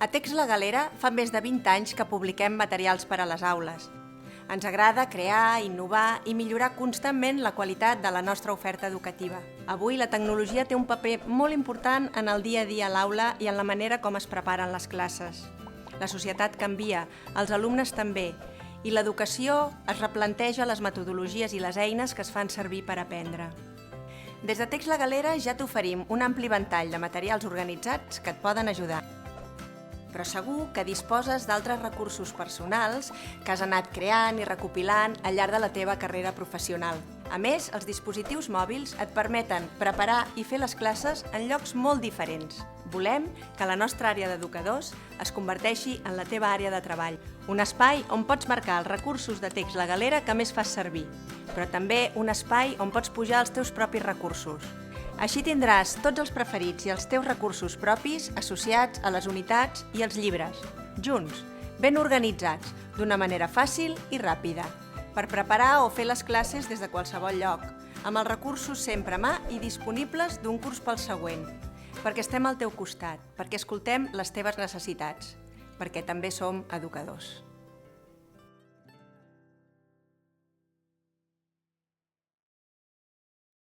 A Text La Galera fa més de 20 anys que publiquem materials per a les aules. Ens agrada crear, innovar i millorar constantment la qualitat de la nostra oferta educativa. Avui la tecnologia té un paper molt important en el dia a dia a l'aula i en la manera com es preparen les classes. La societat canvia, els alumnes també, i l'educació es replanteja les metodologies i les eines que es fan servir per aprendre. Des de Text La Galera ja t'oferim un ampli ventall de materials organitzats que et poden ajudar. Però segur que disposes d'altres recursos personals que has anat creant i recopilant al llarg de la teva carrera professional. A més, els dispositius mòbils et permeten preparar i fer les classes en llocs molt diferents. Volem que la nostra àrea d'educadors es converteixi en la teva àrea de treball, un espai on pots marcar els recursos de Text La Galera que més fas servir, però també un espai on pots pujar els teus propis recursos. Així tindràs tots els preferits i els teus recursos propis associats a les unitats i els llibres, junts, ben organitzats, d'una manera fàcil i ràpida, per preparar o fer les classes des de qualsevol lloc, amb els recursos sempre a mà i disponibles d'un curs pel següent, perquè estem al teu costat, perquè escoltem les teves necessitats, perquè també som educadors.